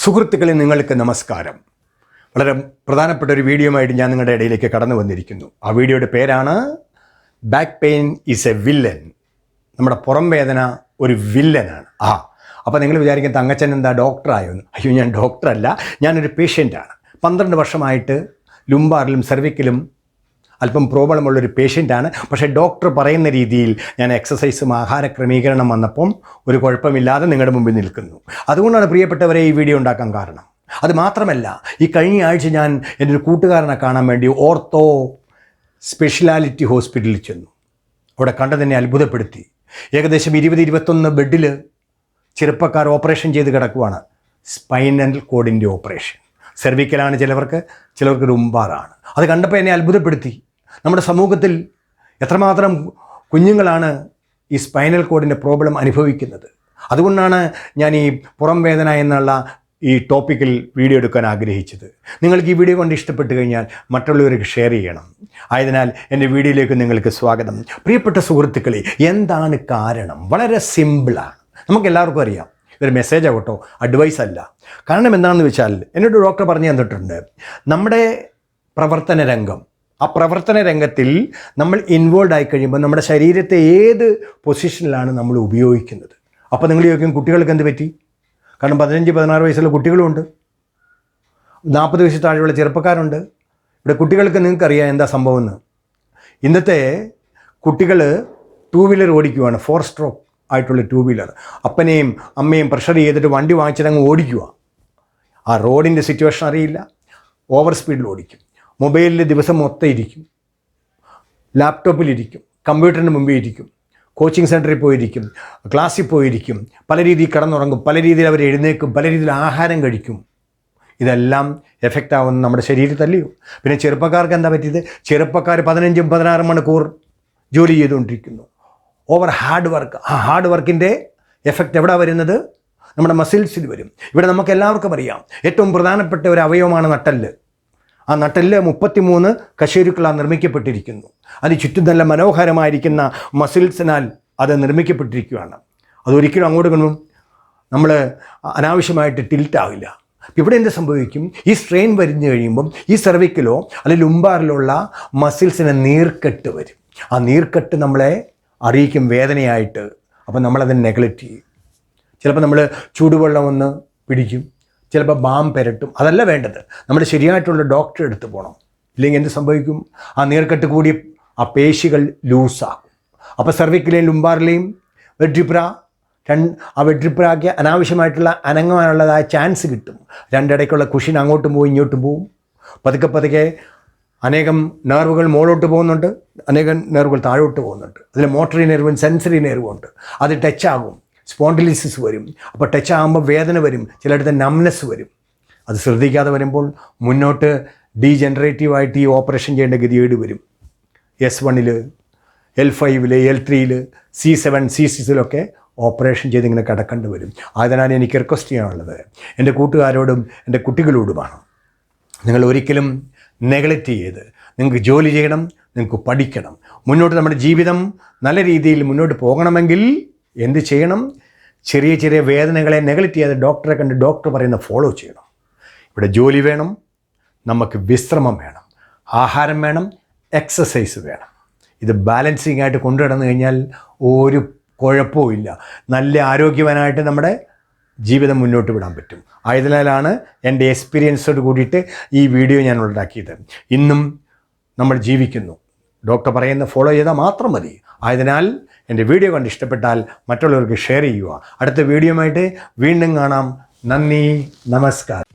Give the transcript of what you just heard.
സുഹൃത്തുക്കളെ, നിങ്ങൾക്ക് നമസ്കാരം. വളരെ പ്രധാനപ്പെട്ട ഒരു വീഡിയോയുമായിട്ട് ഞാൻ നിങ്ങളുടെ ഇടയിലേക്ക് കടന്നു വന്നിരിക്കുന്നു. ആ വീഡിയോയുടെ പേരാണ് back pain is A villain. നമ്മുടെ പുറം വേദന ഒരു വില്ലനാണ്. അപ്പോൾ നിങ്ങൾ വിചാരിക്കും തങ്കച്ചൻ എന്താ ഡോക്ടറായോന്ന്? അയ്യോ, ഞാൻ ഡോക്ടറല്ല, ഞാനൊരു പേഷ്യൻ്റാണ്. 12 വർഷമായിട്ട് ലുംബാറിലും സെർവിക്കലും അല്പം പ്രോബ്ലമുള്ളൊരു പേഷ്യൻ്റാണ്. പക്ഷേ ഡോക്ടർ പറയുന്ന രീതിയിൽ ഞാൻ എക്സസൈസും ആഹാര ക്രമീകരണം വന്നപ്പം ഒരു കുഴപ്പമില്ലാതെ നിങ്ങളുടെ മുമ്പിൽ നിൽക്കുന്നു. അതുകൊണ്ടാണ് പ്രിയപ്പെട്ടവരെ ഈ വീഡിയോ ഉണ്ടാക്കാൻ കാരണം. അത് മാത്രമല്ല, ഈ കഴിഞ്ഞ ആഴ്ച ഞാൻ എൻ്റെ ഒരു കൂട്ടുകാരനെ കാണാൻ വേണ്ടി ഓർത്തോ സ്പെഷ്യാലിറ്റി ഹോസ്പിറ്റലിൽ ചെന്നു. അവിടെ കണ്ടതിനെ അത്ഭുതപ്പെടുത്തി. ഏകദേശം 20-21 ബെഡിൽ ചെറുപ്പക്കാർ ഓപ്പറേഷൻ ചെയ്ത് കിടക്കുവാണ്. Spinal കോഡിൻ്റെ operation. സെർവിക്കലാണ് ചിലർക്ക് ലുംബാറാണ്. അത് കണ്ടപ്പോൾ എന്നെ അത്ഭുതപ്പെടുത്തി. നമ്മുടെ സമൂഹത്തിൽ എത്രമാത്രം കുഞ്ഞുങ്ങളാണ് ഈ സ്പൈനൽ കോഡിൻ്റെ പ്രോബ്ലം അനുഭവിക്കുന്നത്. അതുകൊണ്ടാണ് ഞാൻ ഈ പുറം വേദന എന്നുള്ള ഈ ടോപ്പിക്കിൽ വീഡിയോ എടുക്കാൻ ആഗ്രഹിച്ചത്. നിങ്ങൾക്ക് ഈ വീഡിയോ കൊണ്ട് ഇഷ്ടപ്പെട്ട് കഴിഞ്ഞാൽ മറ്റുള്ളവർക്ക് ഷെയർ ചെയ്യണം. ആയതിനാൽ എൻ്റെ വീഡിയോയിലേക്ക് നിങ്ങൾക്ക് സ്വാഗതം. പ്രിയപ്പെട്ട സുഹൃത്തുക്കളെ, എന്താണ് കാരണം? വളരെ സിമ്പിളാണ്. നമുക്കെല്ലാവർക്കും അറിയാം. ഇതൊരു മെസ്സേജ് ആകട്ടോ, അഡ്വൈസ് അല്ല. കാരണം എന്താണെന്ന് വെച്ചാൽ എന്നോട് ഡോക്ടർ പറഞ്ഞു തന്നിട്ടുണ്ട്, നമ്മുടെ പ്രവർത്തന രംഗം, ആ പ്രവർത്തന രംഗത്തിൽ നമ്മൾ ഇൻവോൾവ് ആയി കഴിയുമ്പോൾ നമ്മുടെ ശരീരത്തെ ഏത് പൊസിഷനിലാണ് നമ്മൾ ഉപയോഗിക്കുന്നത്. അപ്പോൾ നിങ്ങൾ ചോദിക്കും, കുട്ടികൾക്ക് എന്ത് പറ്റി? കാരണം 15-16 വയസ്സുള്ള കുട്ടികളുമുണ്ട്, 40 വയസ്സ് താഴെയുള്ള ചെറുപ്പക്കാരുണ്ട്. ഇവിടെ കുട്ടികൾക്ക് നിങ്ങൾക്കറിയാം എന്താ സംഭവം എന്ന്. ഇന്നത്തെ കുട്ടികൾ 2 വീലർ ഓടിക്കുവാണ്, 4 സ്ട്രോക്ക് ആയിട്ടുള്ള 2 വീലർ. അപ്പനെയും അമ്മയും പ്രഷർ ചെയ്തിട്ട് വണ്ടി വാങ്ങിച്ചിട്ടങ്ങ് ഓടിക്കുക. ആ റോഡിൻ്റെ സിറ്റുവേഷൻ അറിയില്ല, ഓവർ സ്പീഡിൽ ഓടിക്കും. മൊബൈലിൽ ദിവസം മൊത്തം ഇരിക്കും, ലാപ്ടോപ്പിലിരിക്കും, കമ്പ്യൂട്ടറിന് മുമ്പിൽ ഇരിക്കും, കോച്ചിങ് സെൻറ്ററിൽ പോയിരിക്കും, ക്ലാസ്സിൽ പോയിരിക്കും, പല രീതിയിൽ കിടന്നുറങ്ങും, പല രീതിയിൽ അവർ എഴുന്നേക്കും, പല രീതിയിൽ ആഹാരം കഴിക്കും. ഇതെല്ലാം എഫക്റ്റ് ആവുന്ന നമ്മുടെ ശരീരത്തല്ലയോ? പിന്നെ ചെറുപ്പക്കാർക്ക് എന്താ പറ്റിയത്? ചെറുപ്പക്കാർ 15-16 മണിക്കൂർ ജോലി ചെയ്തുകൊണ്ടിരിക്കുന്നു. Over hard work. ആ ഹാർഡ് വർക്കിൻ്റെ എഫക്റ്റ് എവിടെ വരുന്നത്? നമ്മുടെ മസിൽസിൽ വരും. ഇവിടെ നമുക്ക് എല്ലാവർക്കും അറിയാം, ഏറ്റവും പ്രധാനപ്പെട്ട ഒരു അവയവമാണ് നട്ടെല്ല്. ആ നട്ടെല്ല് 33 കശേരുക്കളാൽ നിർമ്മിക്കപ്പെട്ടിരിക്കുന്നു. അതിന് ചുറ്റും നല്ല മനോഹരമായിരിക്കുന്ന മസിൽസിനാൽ അത് നിർമ്മിക്കപ്പെട്ടിരിക്കുകയാണ്. അതൊരിക്കലും അങ്ങോട്ട് കൊണ്ടും നമ്മൾ അനാവശ്യമായിട്ട് ടിൽറ്റാവില്ല. ഇവിടെ എന്ത് സംഭവിക്കും? ഈ സ്ട്രെയിൻ വരുന്നു കഴിയുമ്പം ഈ സെർവിക്കലോ അല്ലെങ്കിൽ ലുംബാറിലുള്ള മസിൽസിന് നീർക്കെട്ട് വരും. ആ നീർക്കെട്ട് നമ്മളെ അറിയിക്കും വേദനയായിട്ട്. അപ്പം നമ്മളതിനെ നെഗ്ലക്റ്റ് ചെയ്യും. ചിലപ്പോൾ നമ്മൾ ചൂടുവെള്ളം ഒന്ന് പിടിക്കും, ചിലപ്പോൾ ബാം പുരട്ടും. അതല്ല വേണ്ടത്. നമ്മൾ ശരിയായിട്ടുള്ള ഡോക്ടറെ അടുത്ത് പോകണം. ഇല്ലെങ്കിൽ എന്ത് സംഭവിക്കും? ആ നീർക്കെട്ട് കൂടി ആ പേശികൾ ലൂസാകും. അപ്പോൾ സെർവിക്കലെയും ലുംബാറിലെയും വെട്രിപ്രാക്ക് അനാവശ്യമായിട്ടുള്ള അനങ്ങാനുള്ളതായ ചാൻസ് കിട്ടും. രണ്ടിടയ്ക്കുള്ള കുഷൻ അങ്ങോട്ടും പോവും ഇങ്ങോട്ടും പോവും. പതുക്കെ അനേകം നെർവുകൾ മുകളിലോട്ട് പോകുന്നുണ്ട്, അനേകം നെർവുകൾ താഴോട്ട് പോകുന്നുണ്ട്. അതിൽ മോട്ടറി നെർവും സെൻസറി നെർവും ഉണ്ട്. അത് ടച്ചാകും, സ്പോണ്ടിലിസിസ് വരും. അപ്പോൾ ടച്ച് ആകുമ്പോൾ വേദന വരും, ചിലയിടത്ത് നംനെസ് വരും. അത് ശ്രദ്ധിക്കാതെ വരുമ്പോൾ മുന്നോട്ട് ഡീജനറേറ്റീവായിട്ട് ഈ ഓപ്പറേഷൻ ചെയ്യേണ്ട ഗതികേട് വരും. S1, L5, L3, C7, C6 operation ചെയ്തിങ്ങനെ കിടക്കേണ്ടി വരും. അതിനാൽ എനിക്ക് റിക്വസ്റ്റ് ചെയ്യാനുള്ളത് എൻ്റെ കൂട്ടുകാരോടും എൻ്റെ കുട്ടികളോടുമാണ്, നിങ്ങൾ ഒരിക്കലും നെഗ്ലക്റ്റ് ചെയ്ത് നിങ്ങൾക്ക് ജോലി ചെയ്യണം, നിങ്ങൾക്ക് പഠിക്കണം. മുന്നോട്ട് നമ്മുടെ ജീവിതം നല്ല രീതിയിൽ മുന്നോട്ട് പോകണമെങ്കിൽ എന്ത് ചെയ്യണം? ചെറിയ ചെറിയ വേദനകളെ നെഗ്ലക്റ്റ് ചെയ്യാതെ ഡോക്ടറെ കണ്ട് ഡോക്ടർ പറയുന്ന ഫോളോ ചെയ്യണം. ഇവിടെ ജോലി വേണം, നമുക്ക് വിശ്രമം വേണം, ആഹാരം വേണം, എക്സസൈസ് വേണം. ഇത് ബാലൻസിങ് ആയിട്ട് കൊണ്ടുനടന്നു കഴിഞ്ഞാൽ ഒരു കുഴപ്പവുമില്ല. നല്ല ആരോഗ്യവാനായിട്ട് നമ്മുടെ ജീവിതം മുന്നോട്ട് വിടാൻ പറ്റും. ആയതിനാലാണ് എൻ്റെ എക്സ്പീരിയൻസോട് കൂടിയിട്ട് ഈ വീഡിയോ ഞാൻ ഉണ്ടാക്കിയത്. ഇന്നും നമ്മൾ ജീവിക്കുന്നു. ഡോക്ടർ പറയുന്ന ഫോളോ ചെയ്താൽ മാത്രം മതി. ആയതിനാൽ എൻ്റെ വീഡിയോ കണ്ട് ഇഷ്ടപ്പെട്ടാൽ മറ്റുള്ളവർക്ക് ഷെയർ ചെയ്യുക. അടുത്ത വീഡിയോയുമായിട്ട് വീണ്ടും കാണാം. നന്ദി, നമസ്കാരം.